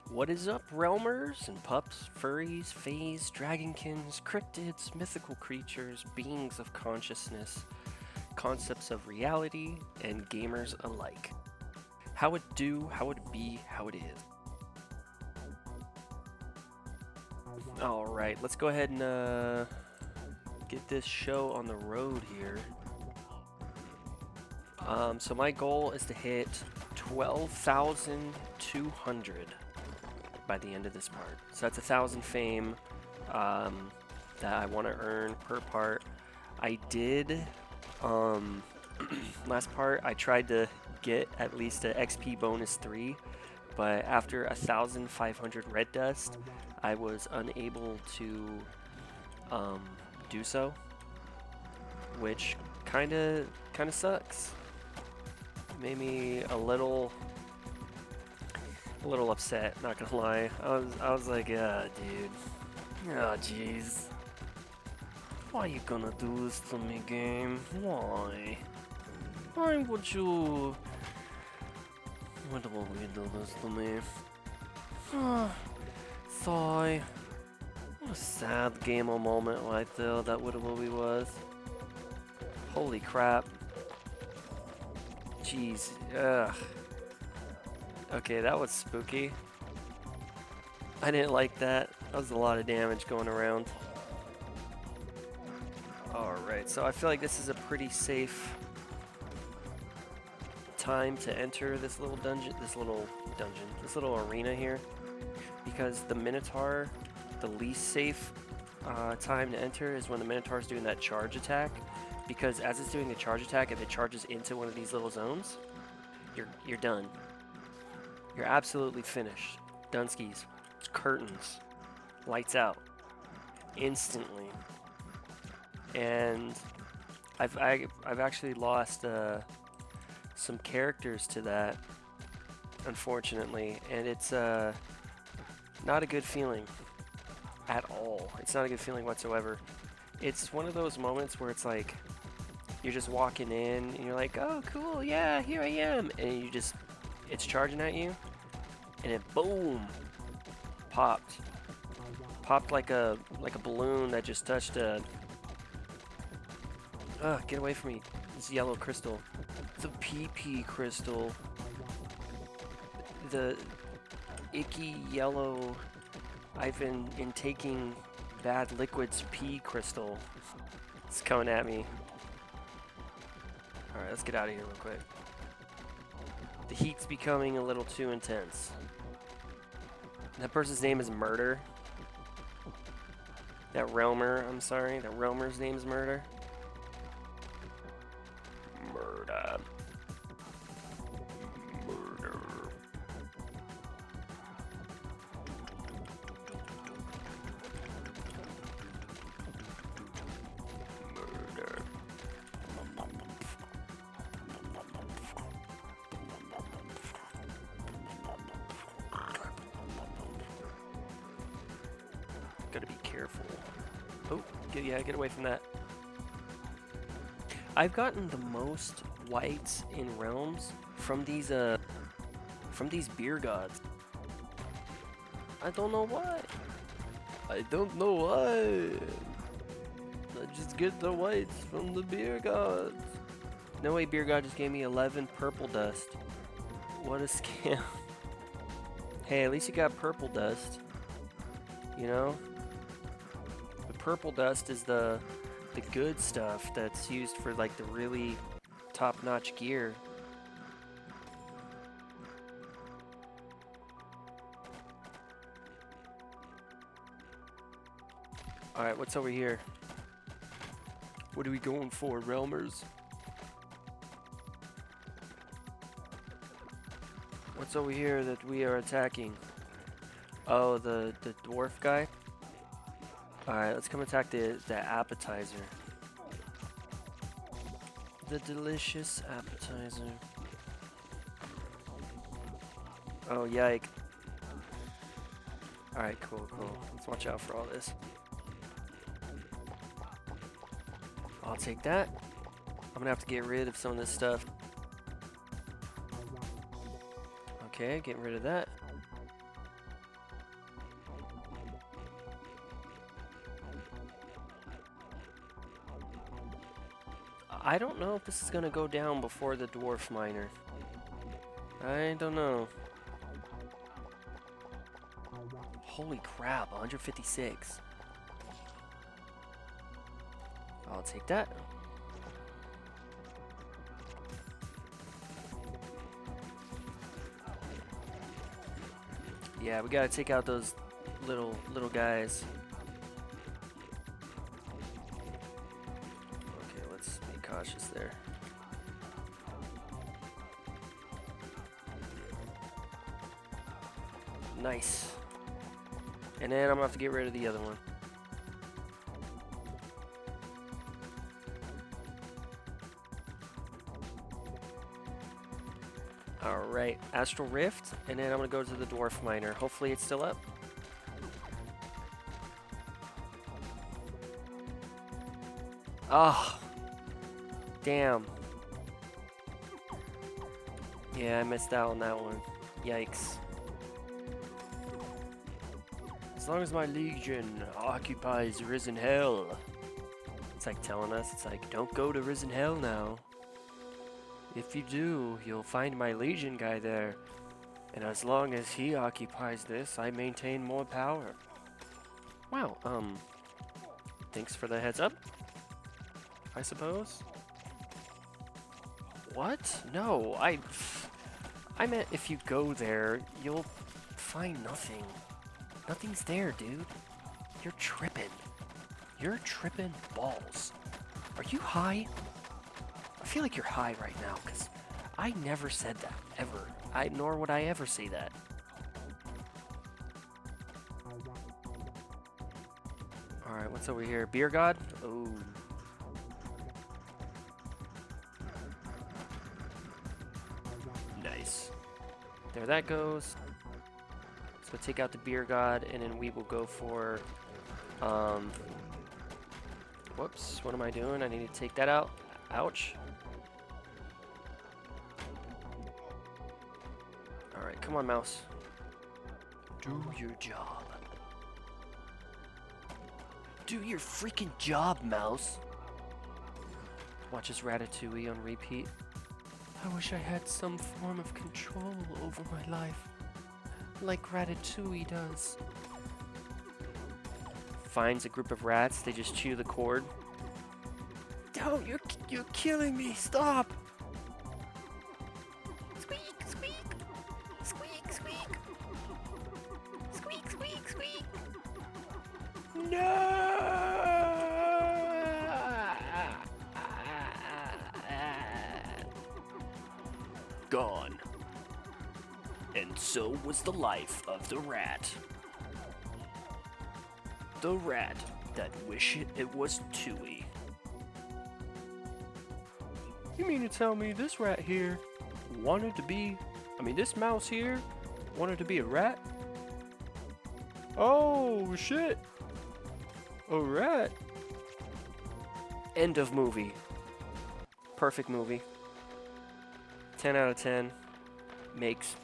What is up, realmers and pups, furries, fays, dragonkins, cryptids, mythical creatures, beings of consciousness, concepts of reality, and gamers alike? How it do, how it be, how it is. Alright, let's go ahead and get this show on the road here. So my goal is to hit 12,200 by the end of this part. So that's 1,000 fame that I want to earn per part. I did, last part, I tried to get at least a XP bonus 3, but after 1,500 red dust, I was unable to do so, which kind of sucks. Made me a little upset, not gonna lie. I was like, yeah, dude. Oh, jeez. Why you gonna do this to me, game? Why? Why would you do this to me? Sigh. What a sad gamer moment right there, that what it was. Holy crap. Jeez. Ugh. Okay, that was spooky. I didn't like that. That was a lot of damage going around. Alright, so I feel like this is a pretty safe time to enter this little arena here. Because the Minotaur, the least safe time to enter is when the Minotaur is doing that charge attack. Because as it's doing the charge attack, if it charges into one of these little zones, you're done. You're absolutely finished. Dunskies. It's curtains. Lights out. Instantly. And I've actually lost some characters to that, unfortunately, and it's not a good feeling at all. It's not a good feeling whatsoever. It's one of those moments where it's like you're just walking in and you're like, oh cool, yeah, here I am, and it's charging at you, and it boom popped like a balloon that just touched a get away from me. This yellow crystal. It's a PP crystal. The icky yellow I've been intaking bad liquids pee crystal. It's coming at me. Alright, let's get out of here real quick. The heat's becoming a little too intense. That person's name is Murder. That realmer, I'm sorry. That realmer's name is Murder. Murder. Murder. Murder. Gotta be careful. Oh, get away from that. I've gotten the most whites in realms from these beer gods. I don't know why. I don't know why. I just get the whites from the beer gods. No way, beer god just gave me 11 purple dust. What a scam. Hey, at least you got purple dust. You know? The purple dust is the good stuff that's used for like the really top-notch gear. Alright, what's over here? What are we going for, realmers? What's over here that we are attacking? Oh, the dwarf guy? Alright, let's come attack the appetizer. The delicious appetizer. Oh, yike. Alright, cool. Let's watch out for all this. I'll take that. I'm gonna have to get rid of some of this stuff. Okay, getting rid of that. I don't know if this is gonna go down before the dwarf miner. I don't know. Holy crap, 156. I'll take that. Yeah, we gotta take out those little guys. Okay, let's be cautious there. Nice. And then I'm gonna have to get rid of the other one. Alright, Astral Rift, and then I'm gonna go to the Dwarf Miner. Hopefully it's still up. Oh, damn. Yeah, I missed out on that one. Yikes. As long as my legion occupies Risen Hell. It's like telling us, it's like, don't go to Risen Hell now. If you do, you'll find my legion guy there. And as long as he occupies this, I maintain more power. Wow, thanks for the heads up, I suppose. What? No, I meant if you go there, you'll find nothing. Nothing's there, dude. You're tripping. You're tripping balls. Are you high? I feel like you're high right now, because I never said that, ever. Nor would I ever say that. Alright, what's over here? Beer God? Oh. Nice. There that goes. So take out the Beer God, and then we will go for, whoops, what am I doing? I need to take that out. Ouch. Alright, come on, mouse. Do your job. Do your freaking job, mouse. Watch this Ratatouille on repeat. I wish I had some form of control over my life, like Ratatouille does. Finds a group of rats, they just chew the cord. Don't, you're killing me, stop! Squeak, squeak! Squeak, squeak! Squeak, squeak, squeak! No! Gone. And so was the life of the rat. The rat that wish it was Tui. You mean to tell me this rat here wanted to be, this mouse here wanted to be a rat? Oh, shit. A rat. End of movie. Perfect movie. 10 out of 10. Makes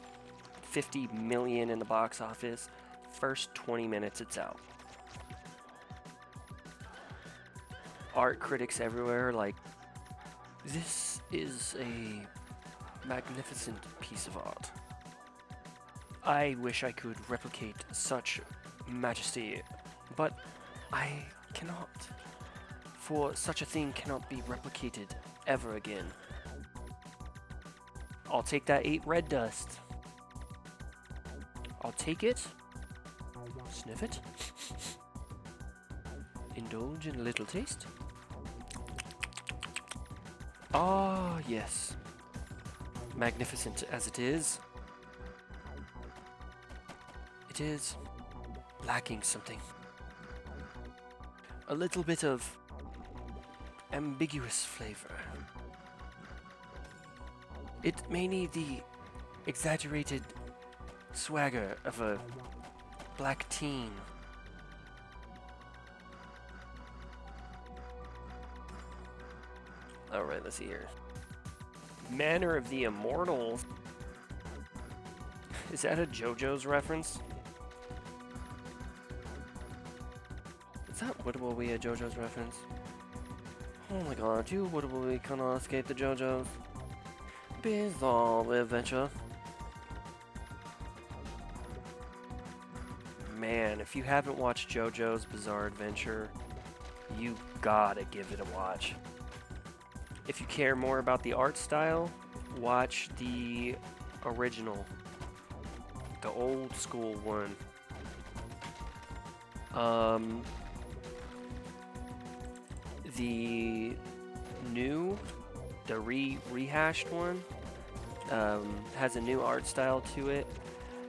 50 million in the box office. First 20 minutes it's out. Art critics everywhere are like, this is a magnificent piece of art. I wish I could replicate such majesty, but I cannot. For such a thing cannot be replicated ever again. I'll take that 8 red dust. I'll take it. Sniff it. Indulge in a little taste. Ah, yes. Magnificent as it is. It is lacking something. A little bit of ambiguous flavor. It may need the exaggerated swagger of a black teen. Alright, let's see here. Manor of the Immortals. Is that a JoJo's reference? Is that what will be a JoJo's reference? Oh my god, you would cannot escape the JoJo's Bizarre Adventure. Man, if you haven't watched JoJo's Bizarre Adventure, you gotta give it a watch. If you care more about the art style, watch the original, the old school one. The new, the rehashed one, has a new art style to it.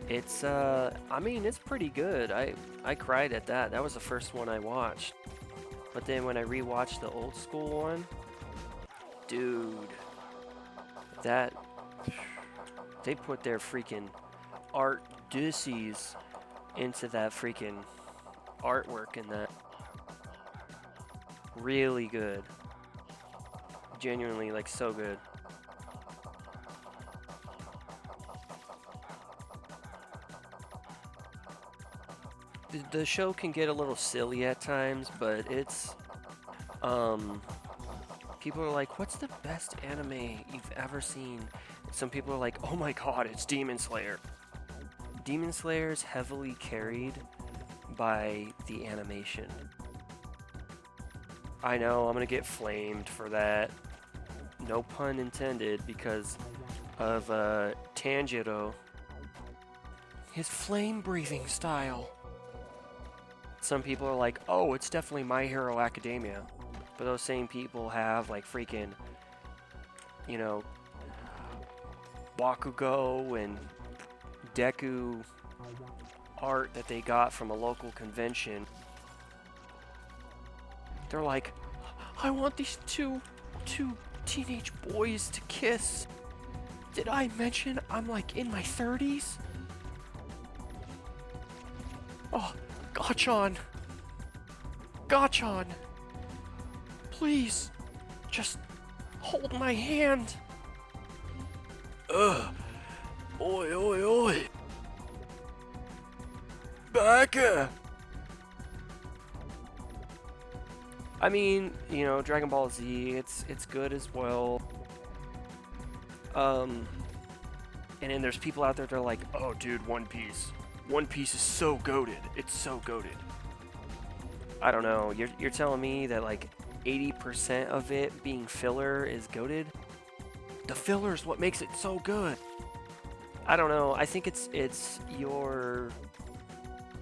It's, I mean, it's pretty good. I cried at that. That was the first one I watched. But then when I rewatched the old school one, dude, that, they put their freaking art dussies into that freaking artwork in that. Really good. Genuinely, like, so good. The show can get a little silly at times, but it's, people are like, what's the best anime you've ever seen? Some people are like, oh my god, it's Demon Slayer. Demon Slayer is heavily carried by the animation. I know, I'm gonna get flamed for that. No pun intended, because of Tanjiro. His flame-breathing style. Some people are like, oh, it's definitely My Hero Academia. But those same people have, like, freaking, you know, Bakugo and Deku art that they got from a local convention. They're like, I want these two teenage boys to kiss. Did I mention I'm like in my 30s? Oh, Gachon. Gachon. Please, just hold my hand. Oi, oi, oi. Baka. I mean, you know, Dragon Ball Z, it's good as well. And then there's people out there that are like, oh dude, One Piece. One Piece is so goated. It's so goated. I don't know. You're telling me that like 80% of it being filler is goated? The filler is what makes it so good. I don't know. I think it's your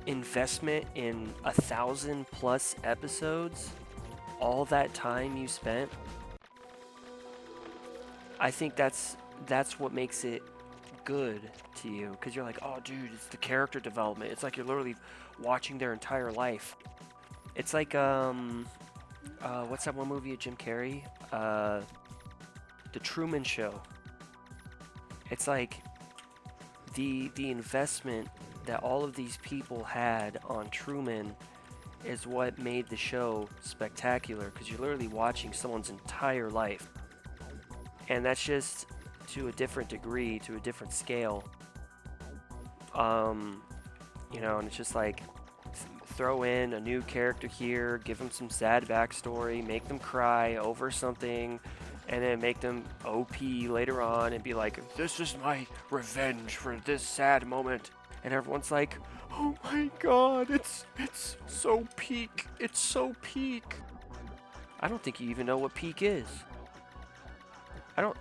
investment in 1,000+ episodes. All that time you spent, I think that's what makes it good to you, because you're like, oh dude, it's the character development. It's like you're literally watching their entire life. It's like what's that one movie of Jim Carrey, The Truman Show. It's like the investment that all of these people had on Truman is what made the show spectacular, because you're literally watching someone's entire life. And that's just to a different degree, to a different scale. You know, and it's just like, throw in a new character here, give them some sad backstory, make them cry over something, and then make them OP later on and be like, this is my revenge for this sad moment. And everyone's like, oh my god, it's so peak. It's so peak. I don't think you even know what peak is. I don't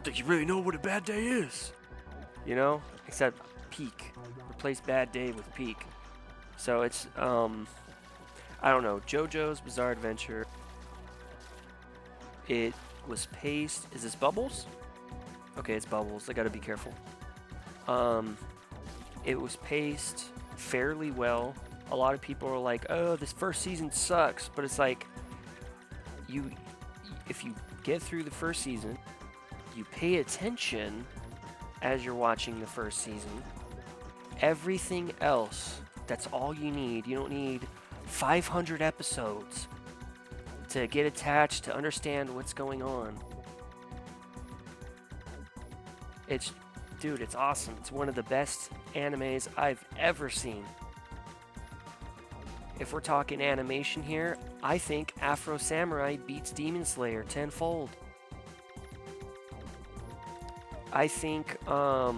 think you really know what a bad day is. You know? Except peak. Replace bad day with peak. So it's, I don't know. JoJo's Bizarre Adventure. It was paced. Is this Bubbles? Okay, it's Bubbles. I gotta be careful. It was paced fairly well. A lot of people are like, oh, this first season sucks. But it's like, if you get through the first season, you pay attention as you're watching the first season, everything else, that's all you need. You don't need 500 episodes to get attached, to understand what's going on. Dude, it's awesome. It's one of the best animes I've ever seen. if we're talking animation here, I think Afro Samurai beats Demon Slayer tenfold. I think, I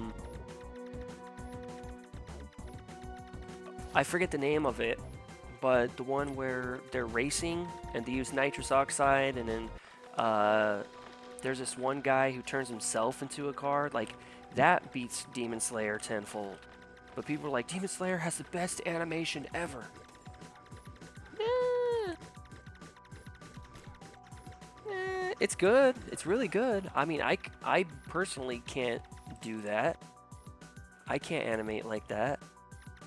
forget the name of it, but the one where they're racing and they use nitrous oxide, and then there's this one guy who turns himself into a car, like that beats Demon Slayer tenfold. But people are like, Demon Slayer has the best animation ever. It's good. It's really good. I mean, I personally can't do that. I can't animate like that.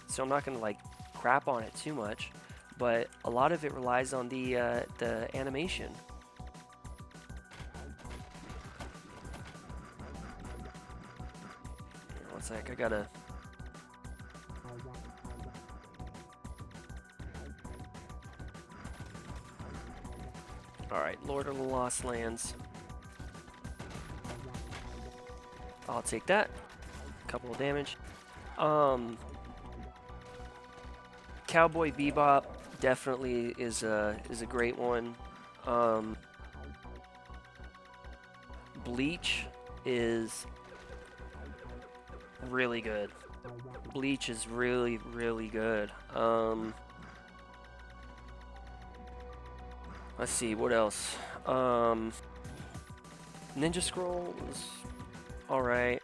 So I'm not gonna like crap on it too much. But a lot of it relies on the animation. One sec, I gotta... Alright, Lord of the Lost Lands. I'll take that. Couple of damage. Cowboy Bebop definitely is a great one. Bleach is really good. Bleach is really, really good. Let's see, what else? Ninja Scroll was alright.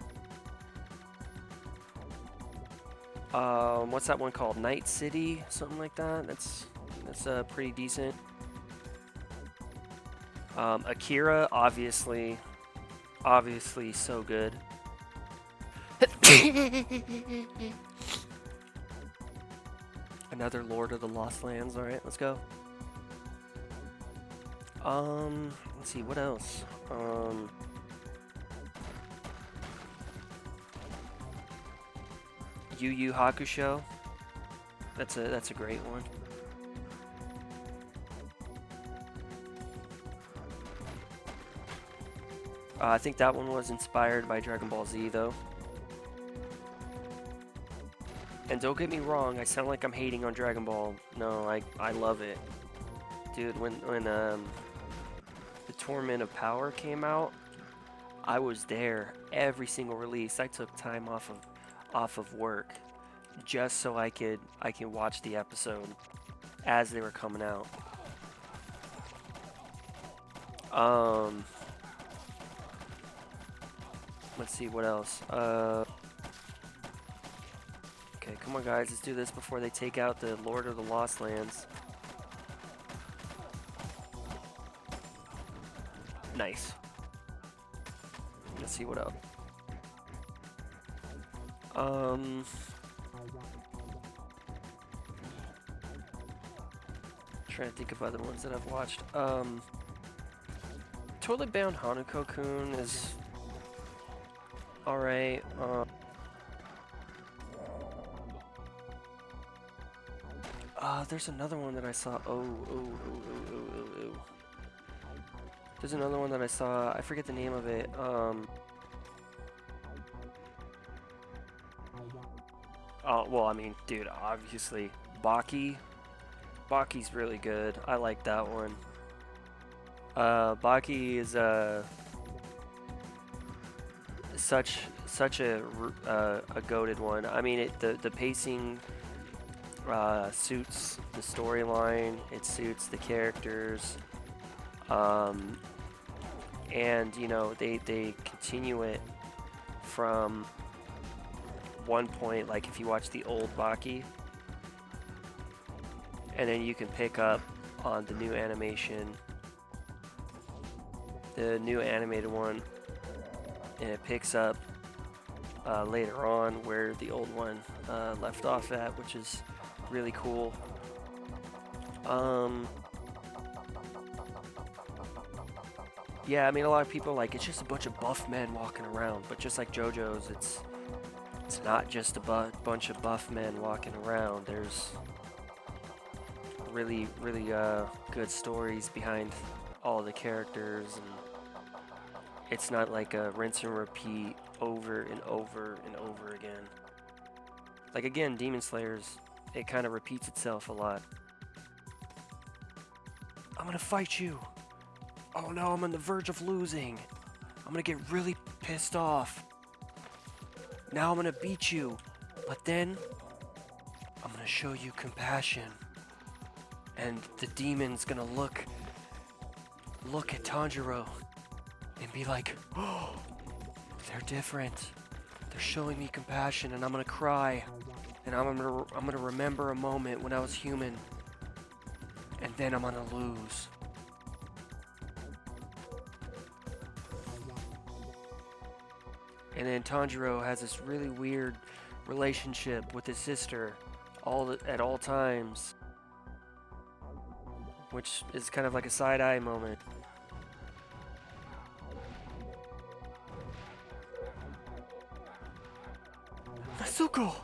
What's that one called? Night City? Something like that? That's pretty decent. Akira, obviously so good. Another Lord of the Lost Lands. Alright, let's go. Let's see, what else? Yu Yu Hakusho. That's a great one. I think that one was inspired by Dragon Ball Z though. And don't get me wrong, I sound like I'm hating on Dragon Ball. No, I love it. Dude, when the Torment of Power came out, I was there every single release. I took time off of work just so I could watch the episode as they were coming out. Let's see what else. Okay, come on guys, let's do this before they take out the Lord of the Lost Lands. Nice. Let's see what else. Trying to think of other ones that I've watched. Totally Bound Hanako-kun is alright. There's another one that I saw. There's another one that I saw. I forget the name of it. Well, I mean, dude, obviously, Baki. Baki's really good. I like that one. Baki is such a goated one. I mean, the pacing suits the storyline. It suits the characters. And you know, they continue it from one point, like if you watch the old Baki, and then you can pick up on the new animation, the new animated one, and it picks up later on where the old one left off at, which is really cool. Yeah, I mean, a lot of people are like, it's just a bunch of buff men walking around, but just like JoJo's, it's not just a bunch of buff men walking around. There's really good stories behind all the characters, and it's not like a rinse and repeat over and over and over again. Like again, Demon Slayers, it kind of repeats itself a lot. I'm gonna fight you. Oh no, I'm on the verge of losing. I'm gonna get really pissed off. Now I'm gonna beat you. But then, I'm gonna show you compassion. And the demon's gonna look at Tanjiro and be like, oh, they're different. They're showing me compassion, and I'm gonna cry. And I'm gonna remember a moment when I was human. And then I'm gonna lose. And then Tanjiro has this really weird relationship with his sister at all times, which is kind of like a side-eye moment. Nezuko!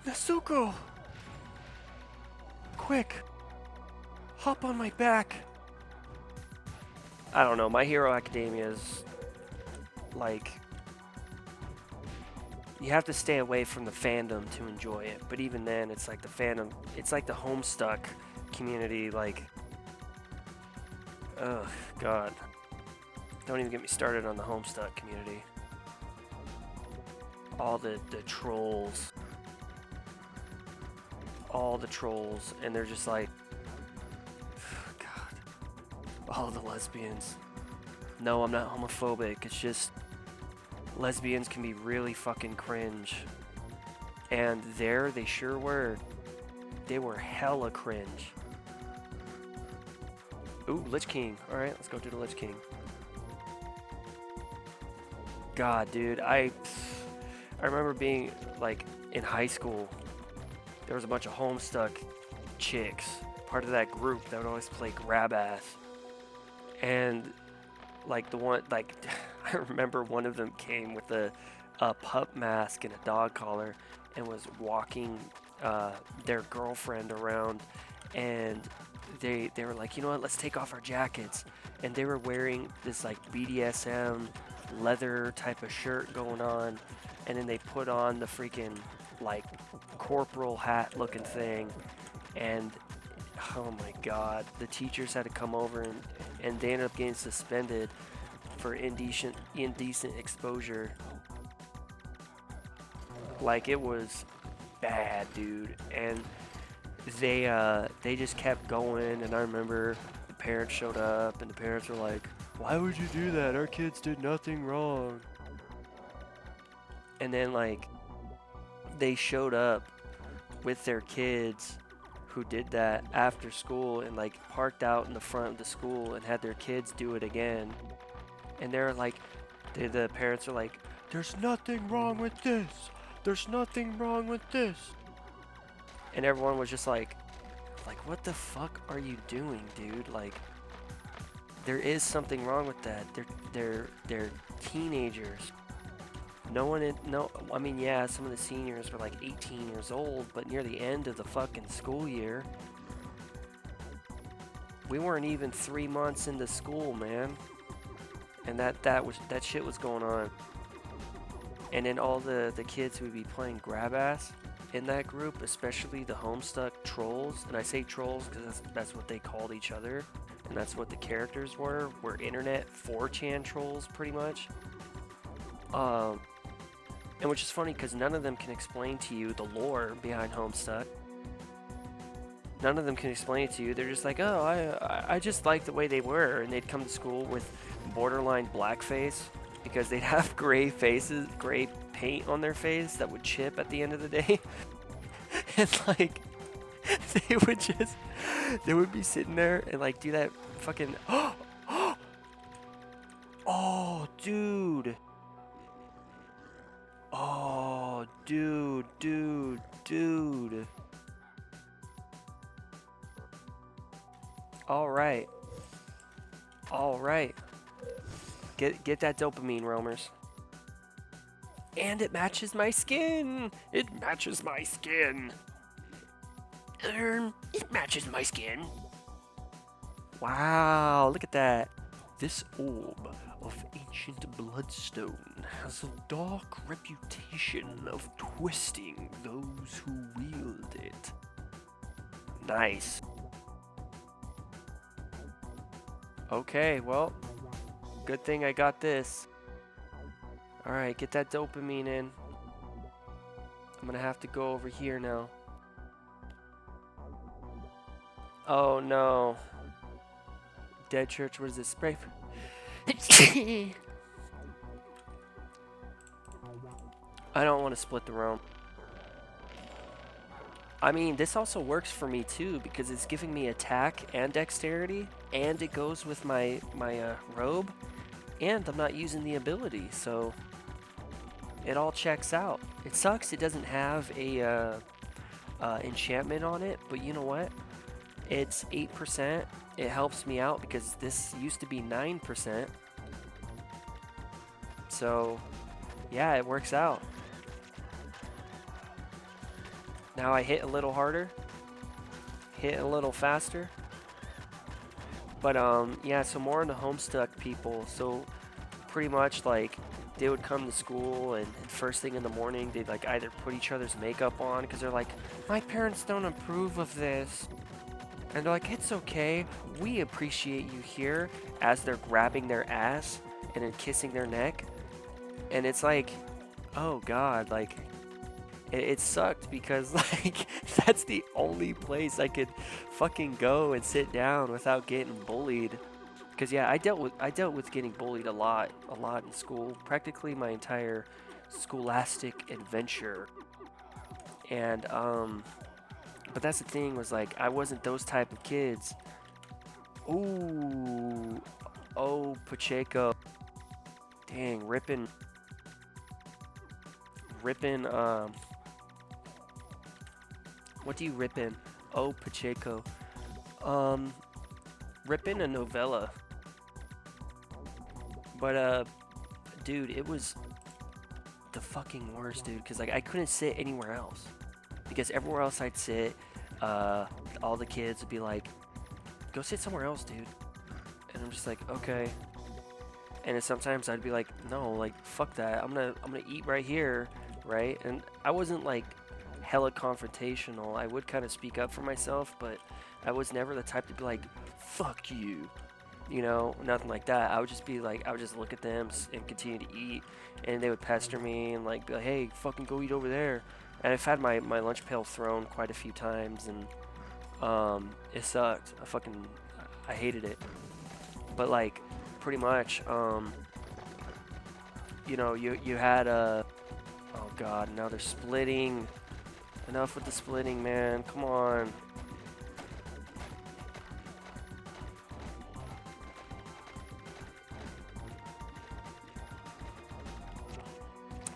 Nezuko! Quick! Hop on my back! I don't know, My Hero Academia is like, you have to stay away from the fandom to enjoy it, but even then it's like the fandom, it's like the Homestuck community, like, ugh, god, don't even get me started on the Homestuck community. All the trolls, and they're just like, god, all the lesbians. No, I'm not homophobic, it's just lesbians can be really fucking cringe. And they sure were. They were hella cringe. Ooh, Lich King. Alright, let's go do the Lich King. God, dude, I remember being, like, in high school. There was a bunch of Homestuck chicks, part of that group that would always play grab ass. And like the one, like, I remember one of them came with a pup mask and a dog collar and was walking their girlfriend around, and they were like, you know what, let's take off our jackets. And they were wearing this like BDSM leather type of shirt going on, and then they put on the freaking like corporal hat looking thing, and oh my god, the teachers had to come over, and they ended up getting suspended for indecent exposure. Like, it was bad, dude. And they just kept going, and I remember the parents showed up, and the parents were like, why would you do that? Our kids did nothing wrong. And then, like, they showed up with their kids who did that after school and like parked out in the front of the school and had their kids do it again. And they're like, the parents are like, there's nothing wrong with this. There's nothing wrong with this. And everyone was just like, what the fuck are you doing, dude? Like, there is something wrong with that. They're teenagers. I mean, yeah, some of the seniors were like 18 years old, but near the end of the fucking school year, we weren't even 3 months into school, man. And that shit was going on. And then all the kids who would be playing grab ass in that group, especially the Homestuck trolls, and I say trolls because that's what they called each other, and that's what the characters were internet 4chan trolls, pretty much. And which is funny because none of them can explain to you the lore behind Homestuck. None of them can explain it to you. They're just like, oh, I just like the way they were. And they'd come to school with borderline blackface because they'd have gray paint on their face that would chip at the end of the day. And like, they would be sitting there and like do that fucking, oh, dude. Oh, dude. All right. Get that dopamine, roamers. And it matches my skin. It matches my skin. Wow, look at that. This orb of ancient bloodstone has a dark reputation of twisting those who wield it. Nice. Okay, well, good thing I got this. Alright, get that dopamine in. I'm gonna have to go over here now. Oh no. Dead church, what is this? Spray? I don't want to split the roam. I mean, this also works for me too because it's giving me attack and dexterity, and it goes with my robe, and I'm not using the ability, so it all checks out. It sucks it doesn't have a enchantment on it, but you know what? It's 8%. It helps me out because this used to be 9%. So, yeah, it works out. Now I hit a little harder, hit a little faster. But yeah, so more on the Homestuck people. So pretty much like they would come to school and first thing in the morning they'd like either put each other's makeup on because they're like, my parents don't approve of this. And they're like, it's okay, we appreciate you here, as they're grabbing their ass and then kissing their neck. And it's like, oh god, like it sucked because like that's the only place I could fucking go and sit down without getting bullied. Because yeah, I dealt with getting bullied a lot in school, practically my entire scholastic adventure. And but that's the thing, was like I wasn't those type of kids. Ooh, oh Pacheco, dang, ripping. What do you rip in? Oh Pacheco, ripping a novella. But dude, it was the fucking worst, dude, because like I couldn't sit anywhere else. Because everywhere else I'd sit, all the kids would be like, go sit somewhere else, dude. And I'm just like, okay. And then sometimes I'd be like, no, like fuck that. I'm gonna eat right here, right? And I wasn't like hella confrontational. I would kind of speak up for myself, but I was never the type to be like, fuck you. You know, nothing like that. I would just be like, I would just look at them and continue to eat, and they would pester me and like be like, hey, fucking go eat over there. And I've had my lunch pail thrown quite a few times, and it sucked. I hated it. But like, pretty much, you know, you had oh god, now they're splitting. Enough with the splitting, man. Come on.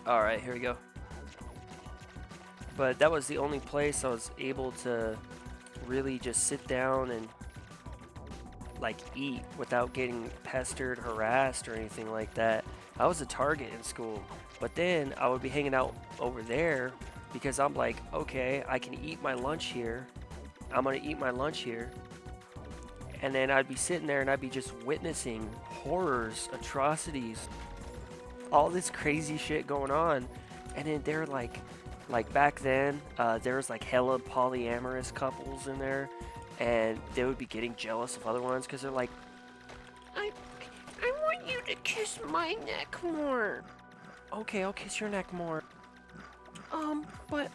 Alright, here we go. But that was the only place I was able to really just sit down and like eat without getting pestered, harassed, or anything like that. I was a target in school. But then I would be hanging out over there because I'm like, okay, I can eat my lunch here. I'm gonna eat my lunch here. And then I'd be sitting there and I'd be just witnessing horrors, atrocities, all this crazy shit going on. And then they're like back then, there was like hella polyamorous couples in there, and they would be getting jealous of other ones because they're like, I want you to kiss my neck more. Okay, I'll kiss your neck more. But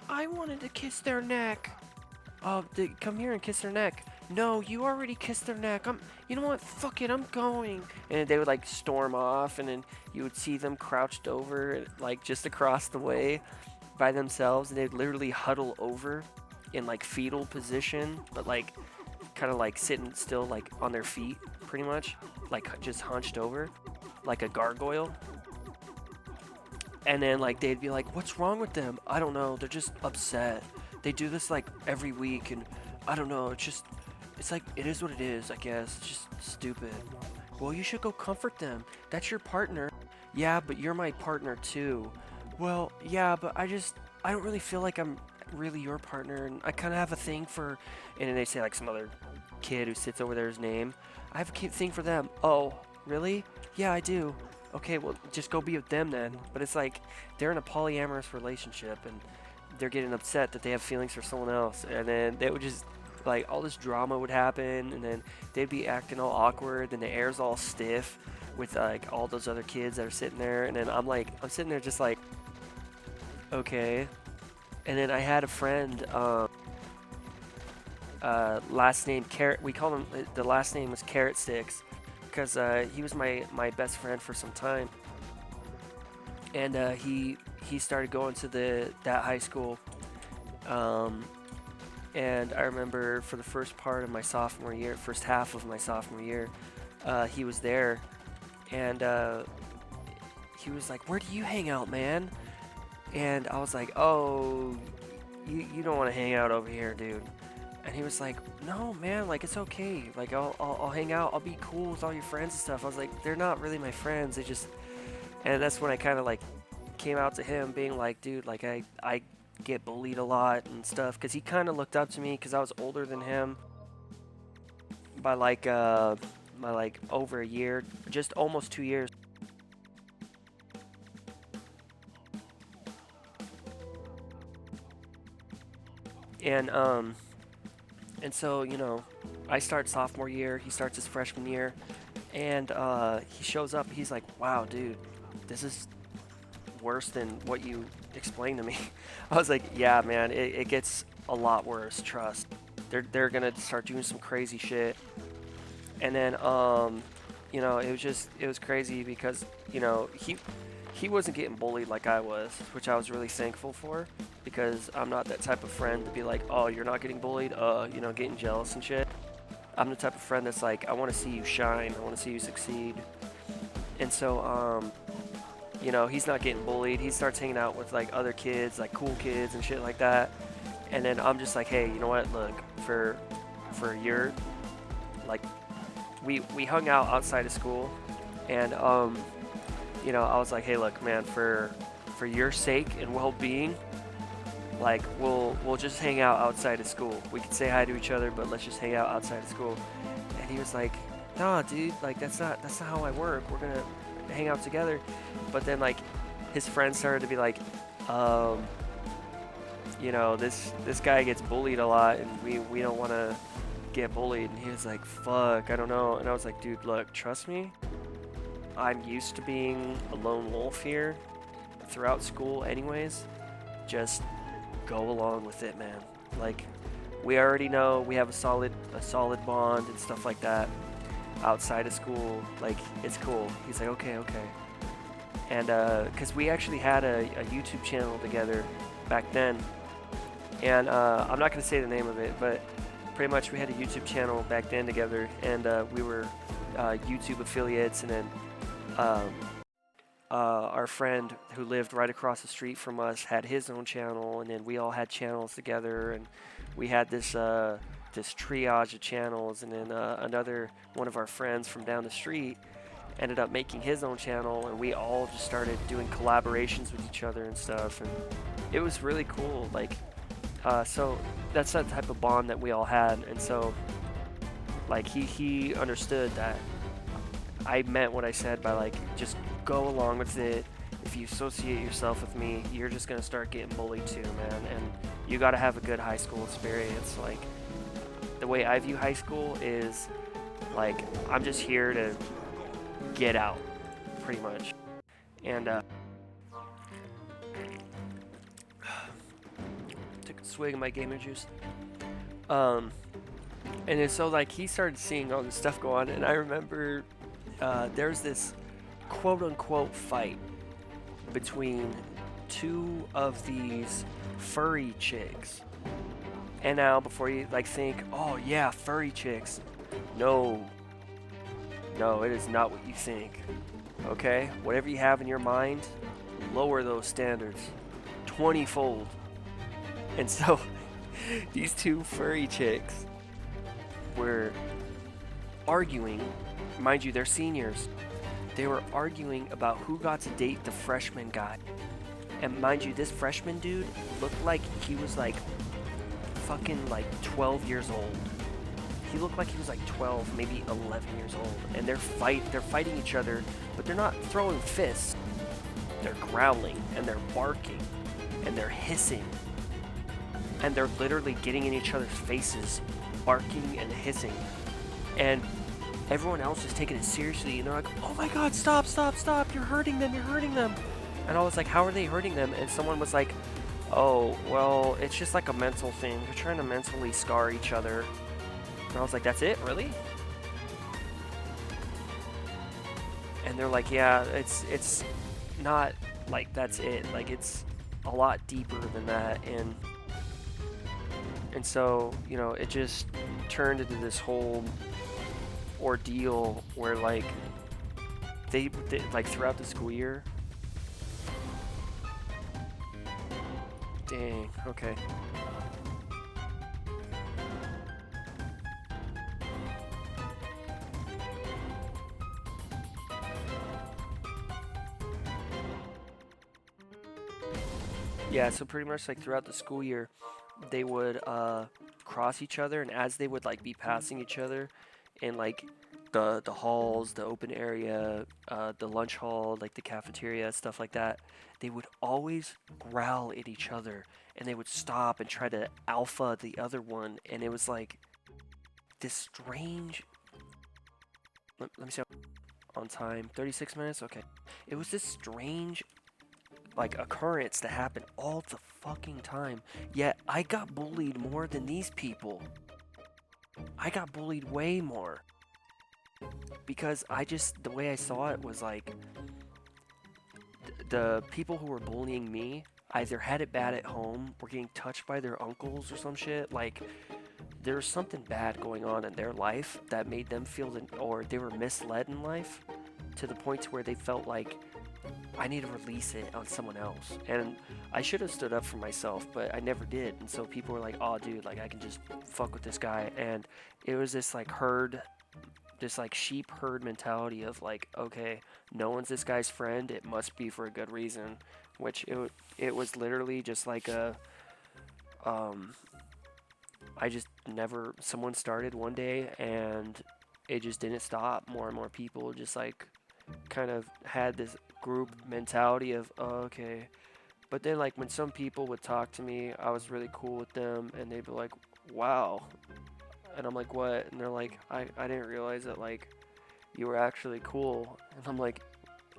I wanted to kiss their neck. Oh, come here and kiss their neck. No, you already kissed their neck. You know what? Fuck it, I'm going. And they would like storm off, and then you would see them crouched over, like just across the way by themselves, and they'd literally huddle over in like fetal position, but like kind of like sitting still, like on their feet, pretty much, like just hunched over, like a gargoyle. And then like they'd be like, what's wrong with them? I don't know, they're just upset. They do this like every week, and I don't know, it's like, it is what it is, I guess. It's just stupid. Well, you should go comfort them. That's your partner. Yeah, but you're my partner too. Well, yeah, but I don't really feel like I'm really your partner, and I kind of have a thing for, and then they say like some other kid who sits over there's name. I have a thing for them. Oh, really? Yeah, I do. Okay, well, just go be with them then. But it's like, they're in a polyamorous relationship, and they're getting upset that they have feelings for someone else, and then they would just like all this drama would happen, and then they'd be acting all awkward, and the air's all stiff with like all those other kids that are sitting there, and then I'm sitting there just like, okay. And then I had a friend, last name Carrot. We called him, the last name was Carrot Sticks, because he was my best friend for some time, and he started going to that high school. And I remember for the first half of my sophomore year, he was there, and he was like, "Where do you hang out, man?" And I was like, "Oh, you don't want to hang out over here, dude." And he was like, "No, man, like it's okay. Like I'll hang out. I'll be cool with all your friends and stuff." I was like, "They're not really my friends. They just..." And that's when I kind of like came out to him, being like, "Dude, like I get bullied a lot and stuff," because he kind of looked up to me because I was older than him by like over a year, just almost 2 years. And so, you know, I start sophomore year, he starts his freshman year, and he shows up. He's like, "Wow, dude, this is worse than what you explained to me." I was like, "Yeah, man, it gets a lot worse, trust. They're gonna start doing some crazy shit." And then you know, it was crazy because, you know, he wasn't getting bullied like I was, which I was really thankful for, because I'm not that type of friend to be like, "Oh, you're not getting bullied," you know, getting jealous and shit. I'm the type of friend that's like, I want to see you shine, I want to see you succeed. And so you know, he's not getting bullied. He starts hanging out with like other kids, like cool kids and shit like that. And then I'm just like, "Hey, you know what? Look, for a year, like we hung out outside of school, and you know, I was like, "Hey, look, man, for your sake and well-being, like we'll just hang out outside of school. We can say hi to each other, but let's just hang out outside of school." And he was like, "Nah, dude, like that's not how I work. We're gonna hang out together." But then like his friends started to be like, you know, this guy gets bullied a lot, and we don't want to get bullied. And he was like, "Fuck, I don't know." And I was like, "Dude, look, trust me. I'm used to being a lone wolf here throughout school anyways. Just go along with it, man. Like, we already know we have a solid bond and stuff like that outside of school. Like, it's cool." He's like, "Okay." And because we actually had a YouTube channel together back then, and I'm not gonna say the name of it, but pretty much we had a YouTube channel back then together, and we were YouTube affiliates. And then our friend who lived right across the street from us had his own channel, and then we all had channels together, and we had this triage of channels. And then another one of our friends from down the street ended up making his own channel, and we all just started doing collaborations with each other and stuff, and it was really cool. Like, so that's that type of bond that we all had. And so like he understood that I meant what I said by like, just go along with it. If you associate yourself with me, you're just gonna start getting bullied too, man. And you gotta have a good high school experience. Like, the way I view high school is like, I'm just here to get out, pretty much. And took a swig of my gamer juice. And then so like he started seeing all this stuff go on, and I remember there's this quote-unquote fight between two of these furry chicks. And now, before you like think, "Oh yeah, furry chicks," no, it is not what you think. Okay, whatever you have in your mind, lower those standards 20-fold. And so these two furry chicks were arguing. Mind you, they're seniors. They were arguing about who got to date the freshman guy. And mind you, this freshman dude looked like he was like fucking like 12 years old. He looked like he was like 12, maybe 11 years old. And they're fighting each other, but they're not throwing fists. They're growling, and they're barking, and they're hissing. And they're literally getting in each other's faces barking and hissing, and everyone else is taking it seriously, and they're like, "Oh my God, stop, stop, stop! You're hurting them! You're hurting them!" And I was like, "How are they hurting them?" And someone was like, "Oh, well, it's just like a mental thing. They're trying to mentally scar each other." And I was like, "That's it, really?" And they're like, "Yeah, it's not like that's it. Like it's a lot deeper than that." And so, you know, it just turned into this whole ordeal where like they like throughout the school year. Dang, okay. Yeah, so pretty much like throughout the school year, they would cross each other, and as they would like be passing each other in like the halls, the open area, the lunch hall, like the cafeteria, stuff like that, they would always growl at each other, and they would stop and try to alpha the other one, and it was like this strange. Let me see. On time, 36 minutes. Okay, it was this strange like occurrence that happened all the fucking time. Yet I got bullied more than these people. I got bullied way more. Because the way I saw it was like the people who were bullying me either had it bad at home, were getting touched by their uncles or some shit. Like there was something bad going on in their life that made them feel or they were misled in life to the point to where they felt like I need to release it on someone else. And I should have stood up for myself, but I never did. And so people were like, "Oh, dude, like I can just fuck with this guy." And it was this like this like sheep herd mentality of like, okay, no one's this guy's friend. It must be for a good reason. Which it was literally just like um, I just never. Someone started one day, and it just didn't stop. More and more people just like kind of had this group mentality of, oh, okay. But then like when some people would talk to me, I was really cool with them, and they'd be like, "Wow," and I'm like, "What?" And they're like, I didn't realize that like you were actually cool." And I'm like,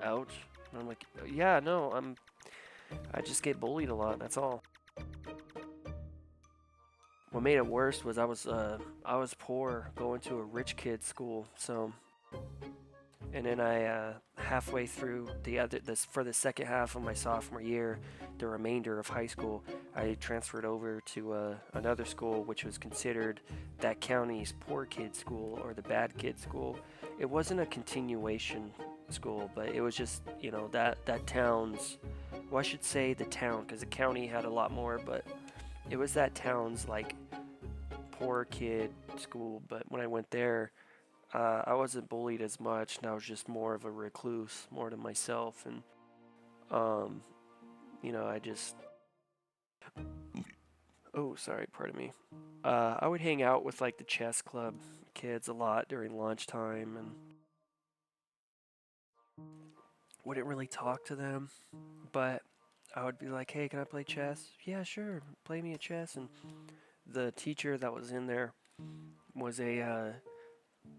"Ouch." And I'm like, "Yeah, no, I just get bullied a lot, that's all." What made it worse was I was poor, going to a rich kid school. So and then I halfway through for the second half of my sophomore year, the remainder of high school, I transferred over to another school which was considered that county's poor kid school or the bad kid school. It wasn't a continuation school, but it was just, you know, that town's, well, I should say the town, because the county had a lot more, but it was that town's like poor kid school. But when I went there, I wasn't bullied as much, and I was just more of a recluse, more to myself, and um, you know, I just, oh, sorry, pardon me. I would hang out with like the chess club kids a lot during lunchtime, and wouldn't really talk to them, but I would be like, "Hey, can I play chess?" "Yeah, sure, play me a chess." And the teacher that was in there was a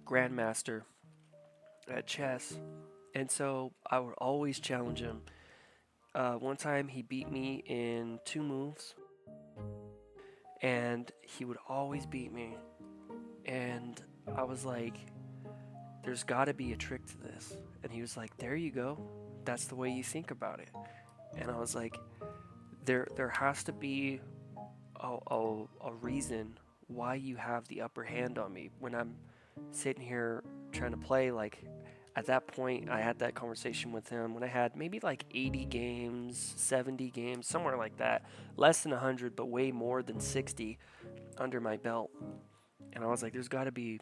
grandmaster at chess, and so I would always challenge him. One time he beat me in 2 moves, and he would always beat me. And I was like, "There's got to be a trick to this." And he was like, "There you go. That's the way you think about it." And I was like, "There has to be a reason why you have the upper hand on me when I'm sitting here trying to play." Like at that point, I had that conversation with him when I had maybe like 80 games, 70 games, somewhere like that. Less than 100, but way more than 60 under my belt. And I was like, "There's got to be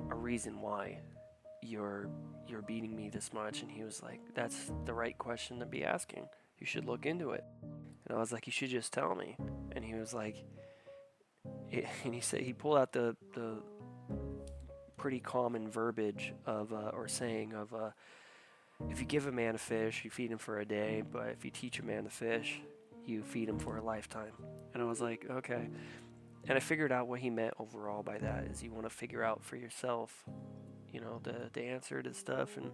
a reason why you're beating me this much." And he was like, "That's the right question to be asking. You should look into it." And I was like, "You should just tell me." And he was like, and he said he pulled out the pretty common verbiage of or saying of if you give a man a fish, you feed him for a day, but if you teach a man to fish, you feed him for a lifetime. And I was like, okay. And I figured out what he meant overall by that is you want to figure out for yourself, you know, the answer to stuff. And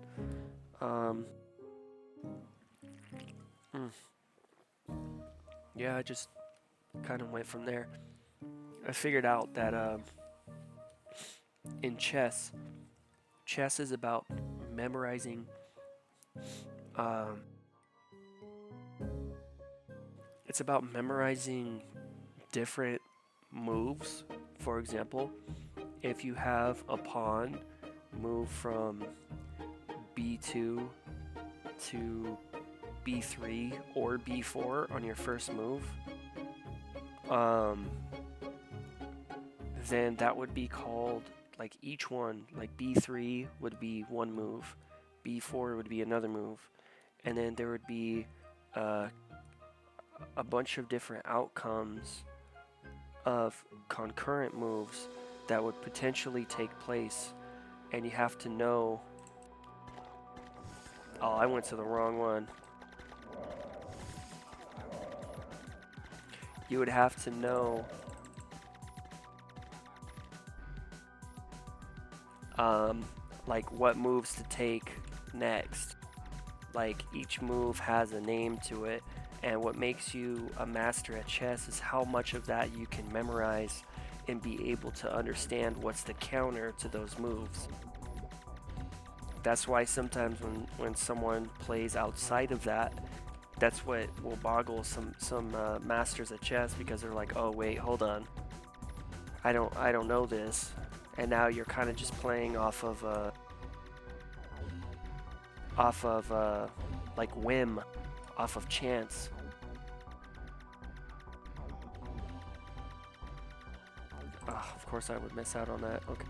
yeah, I just kind of went from there. I figured out that in chess is about memorizing it's about memorizing different moves. For example, if you have a pawn move from b2 to b3 or b4 on your first move, then that would be called, like, each one, like b3 would be one move, b4 would be another move, and then there would be a bunch of different outcomes of concurrent moves that would potentially take place, and you have to know. Oh, I went to the wrong one. You would have to know like what moves to take next. Like, each move has a name to it, and what makes you a master at chess is how much of that you can memorize and be able to understand what's the counter to those moves. That's why sometimes when someone plays outside of that, that's what will boggle some masters at chess, because they're like, oh wait, hold on, I don't know this, and now you're kind of just playing off of like whim, off of chance. Of course I would miss out on that. Okay.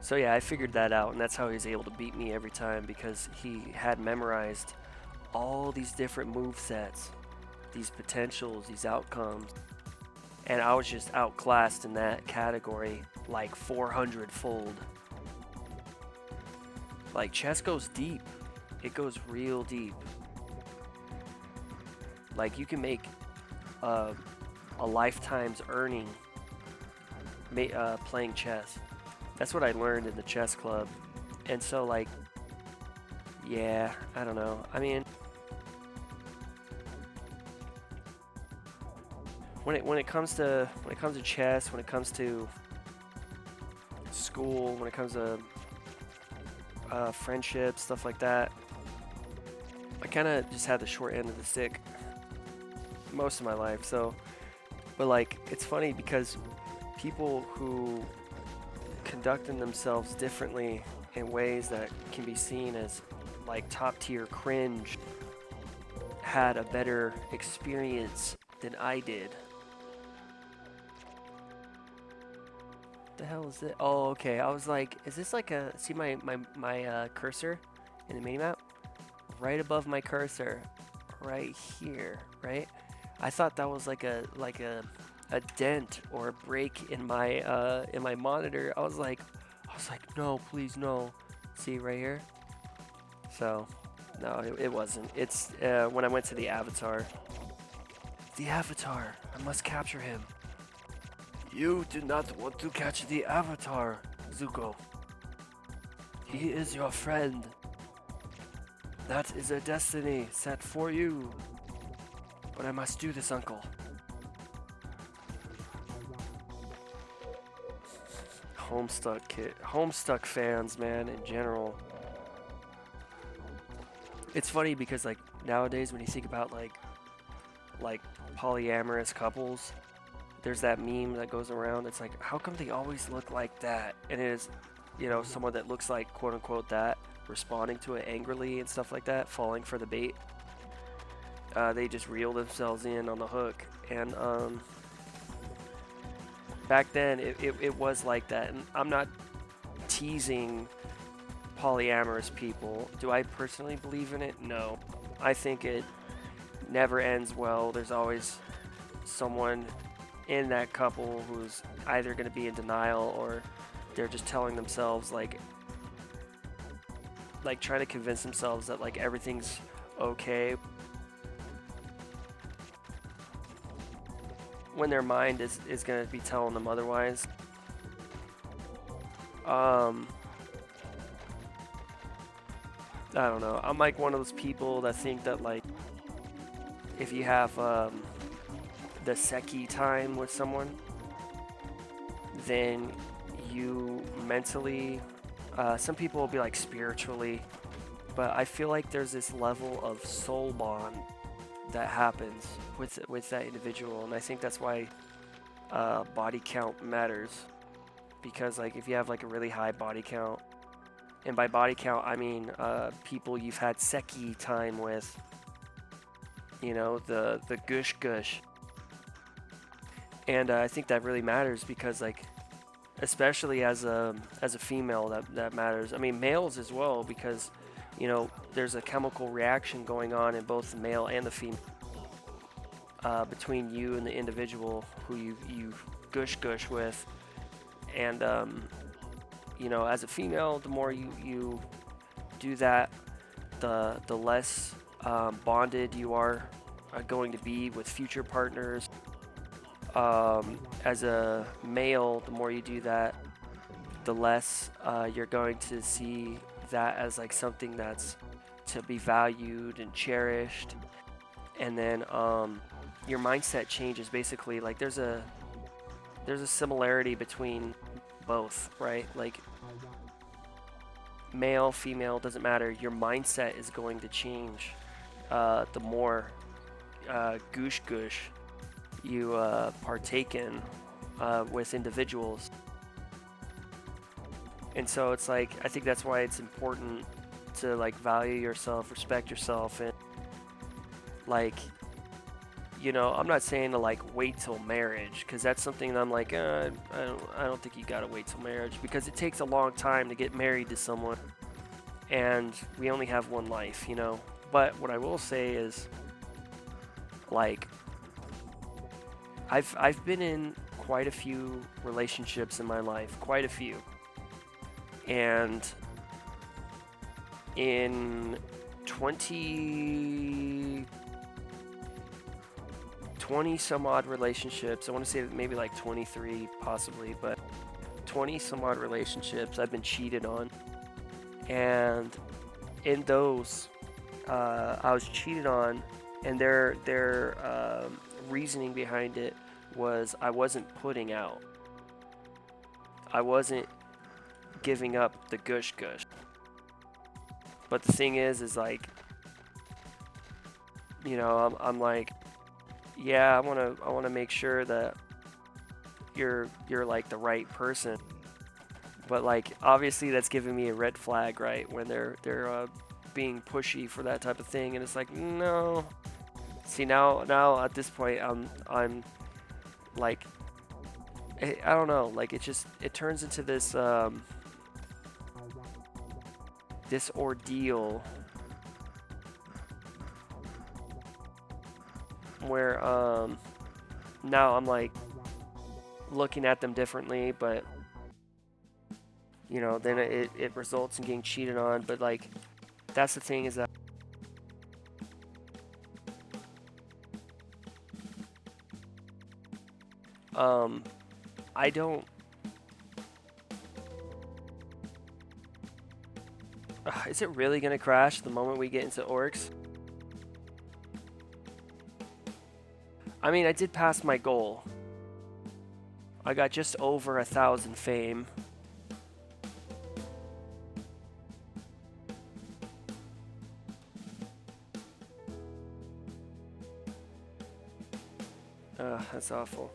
So yeah, I figured that out, and that's how he was able to beat me every time, because he had memorized all these different move sets, these potentials, these outcomes, and I was just outclassed in that category like 400-fold. Like, chess goes deep. It goes real deep. Like, you can make a lifetime's earning playing chess. That's what I learned in the chess club. And so, like, yeah, I don't know. I mean, when it comes to chess, when it comes to school, when it comes to friendships, stuff like that, I kind of just had the short end of the stick most of my life. So, but like, it's funny because people who conducting themselves differently in ways that can be seen as like top tier cringe had a better experience than I did. The hell is it? Oh, okay. I was like, is this like a, see my cursor in the minimap? Right above my cursor, right here, right? I thought that was like a dent or a break in my monitor. I was like, no, please, no. See right here? So, no, it wasn't. It's when I went to the avatar. The avatar. I must capture him. You do not want to catch the avatar, Zuko. He is your friend. That is a destiny set for you. But I must do this, uncle. Homestuck fans, man, in general. It's funny because, like, nowadays when you think about like polyamorous couples, there's that meme that goes around. It's like, how come they always look like that? And it is, you know, someone that looks like quote unquote that, responding to it angrily and stuff like that, falling for the bait. They just reel themselves in on the hook. And back then it was like that. And I'm not teasing polyamorous people. Do I personally believe in it? No. I think it never ends well. There's always someone in that couple who's either going to be in denial, or they're just telling themselves like trying to convince themselves that like everything's okay. when their mind is going to be telling them otherwise. I don't know. I'm like one of those people that think that like if you have the Seki time with someone, then you mentally, some people will be like spiritually, but I feel like there's this level of soul bond that happens with that individual, and I think that's why body count matters, because like if you have like a really high body count, and by body count I mean people you've had Seki time with, you know, the gush gush, and I think that really matters because like especially as a female that matters. I mean males as well, because you know there's a chemical reaction going on in both the male and the female between you and the individual who you gush with, and you know, as a female, the more you do that, the less bonded you are going to be with future partners. As a male, the more you do that, the less you're going to see that as like something that's to be valued and cherished. And then your mindset changes basically. Like there's a similarity between both, right? Like male, female, doesn't matter. Your mindset is going to change the more gush you partake in with individuals. And so it's like, I think that's why it's important to like value yourself, respect yourself, and like, you know, I'm not saying to like wait till marriage, because that's something that I'm like, I don't think you gotta wait till marriage, because it takes a long time to get married to someone, and we only have one life, you know. But what I will say is, like, I've been in quite a few relationships in my life, quite a few, and in 20 some odd relationships, I want to say maybe like 23 possibly, but 20 some odd relationships I've been cheated on. And in those I was cheated on, and their reasoning behind it was I wasn't putting out, I wasn't giving up the gush. But the thing is like, you know, I'm like, yeah, I want to make sure that you're like the right person. But like obviously that's giving me a red flag, right? When they're being pushy for that type of thing, and it's like, no. See, now at this point I'm like, I don't know, like it turns into this this ordeal where now I'm like looking at them differently, but you know, then it results in getting cheated on. But like that's the thing, is that I don't is it really gonna crash the moment we get into orcs? I mean, I did pass my goal. I got just over 1,000 fame. That's awful.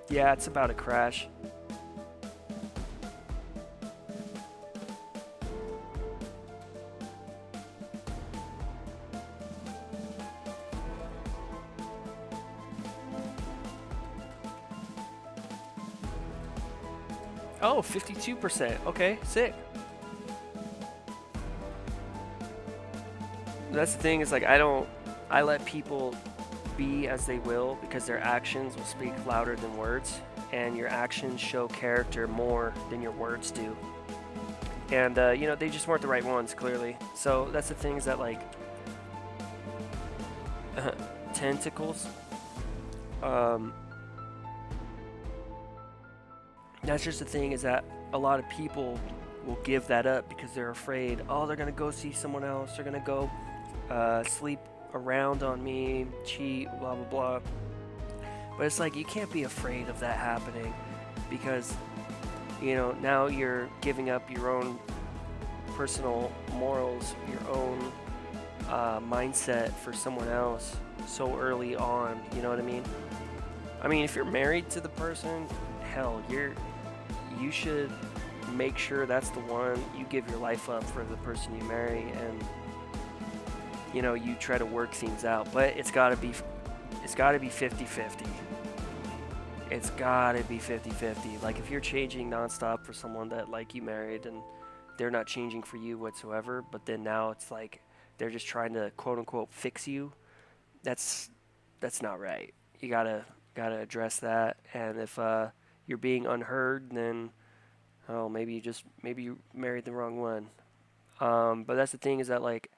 Yeah, it's about to crash. Oh, 52%. Okay, sick. That's the thing, is like I let people be as they will, because their actions will speak louder than words. and your actions show character more than your words do. And you know, they just weren't the right ones, clearly. So that's the thing, is that like tentacles. That's just the thing, is that a lot of people will give that up because they're afraid. Oh, they're gonna go see someone else. They're gonna go sleep around on me, cheat, blah blah blah. But it's like, you can't be afraid of that happening, because you know, now you're giving up your own personal morals, your own mindset for someone else so early on. You know what I mean? I mean, if you're married to the person, hell, you should make sure that's the one. You give your life up for the person you marry, and you know, you try to work things out. But it's got to be 50-50. It's got to be 50-50. Like, if you're changing nonstop for someone that like you married, and they're not changing for you whatsoever, but then now it's like they're just trying to quote unquote fix you, that's not right. You gotta address that. And if you're being unheard, then maybe you married the wrong one. But that's the thing, is that like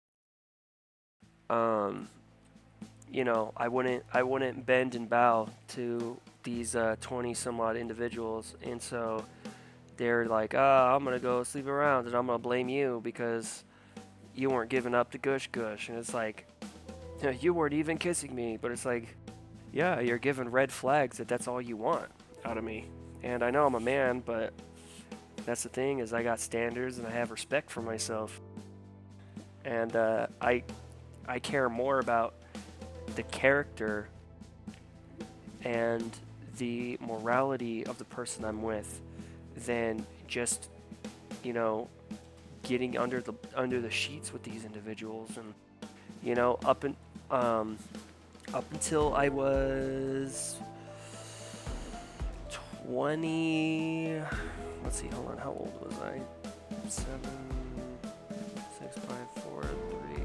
you know, I wouldn't bend and bow to these 20 some odd individuals, and so they're like, I'm gonna go sleep around and I'm gonna blame you because you weren't giving up the gush gush. And it's like, you weren't even kissing me. But it's like, yeah, you're giving red flags that that's all you want out of me. And I know I'm a man, but that's the thing, is I got standards and I have respect for myself. And I care more about the character and the morality of the person I'm with than just, you know, getting under the sheets with these individuals. And you know, up until I was 20. Let's see, hold on, how old was I? 7, 6, 5, 4, 3, 2,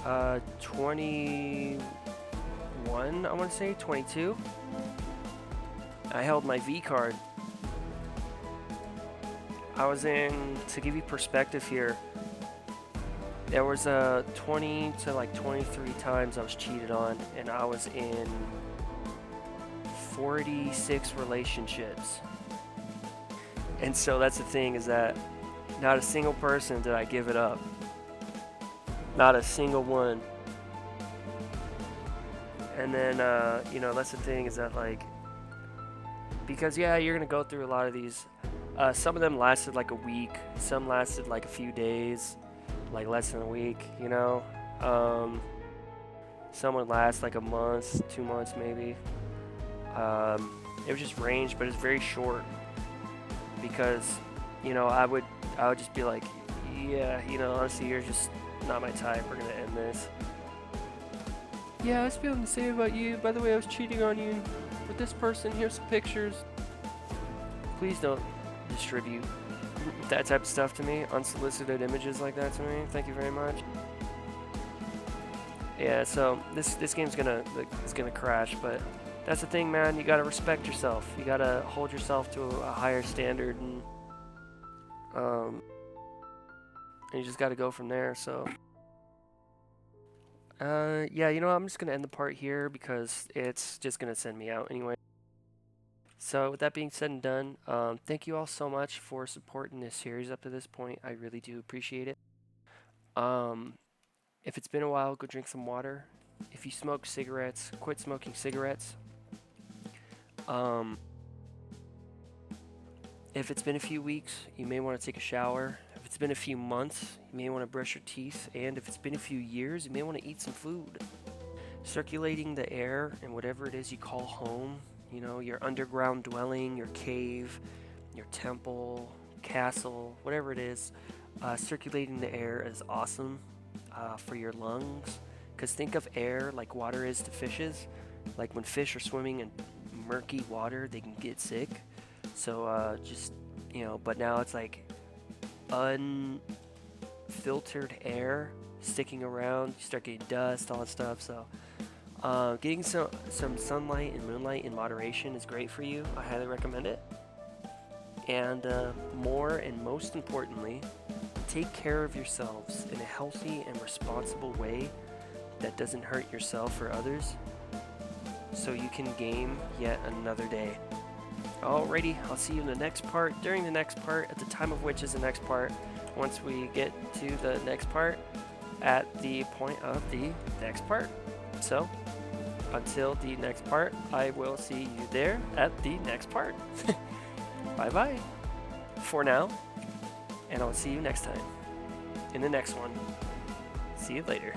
1. 21, I want to say, 22. I held my V card. I was in, to give you perspective here, there was 20 to like 23 times I was cheated on, and I was in 46 relationships. And so that's the thing, is that not a single person did I give it up. Not a single one. And then, you know, that's the thing, is that like, because yeah, you're gonna go through a lot of these. Some of them lasted like a week. Some lasted like a few days, like less than a week, you know. Some would last like a month, 2 months maybe. It was just range, but it's very short, because, you know, I would just be like, yeah, you know, honestly, you're just not my type. We're gonna end this. Yeah, I was feeling the same about you. By the way, I was cheating on you with this person. Here's some pictures. Please don't distribute that type of stuff to me, unsolicited images like that to me. Thank you very much. Yeah, so this game's gonna crash, but that's the thing, man. You gotta respect yourself. You gotta hold yourself to a higher standard, and you just gotta go from there. So yeah, you know, I'm just gonna end the part here because it's just gonna send me out anyway. So with that being said and done, thank you all so much for supporting this series up to this point. I really do appreciate it. If it's been a while, go drink some water. If you smoke cigarettes, quit smoking cigarettes. If it's been a few weeks, you may want to take a shower. If it's been a few months, you may want to brush your teeth. And if it's been a few years, you may want to eat some food. Circulating the air and whatever it is you call home, you know, your underground dwelling, your cave, your temple, castle, whatever it is, circulating the air is awesome for your lungs. Because think of air like water is to fishes. Like when fish are swimming in murky water, they can get sick. So just, you know, but now it's like unfiltered air sticking around. You start getting dust, all that stuff. So Getting some sunlight and moonlight in moderation is great for you. I highly recommend it. And more and most importantly, take care of yourselves in a healthy and responsible way that doesn't hurt yourself or others, so you can game yet another day. Alrighty, I'll see you in the next part, during the next part, at the time of which is the next part, once we get to the next part, at the point of the next part. So, until the next part, I will see you there at the next part. Bye-bye for now, and I'll see you next time in the next one. See you later.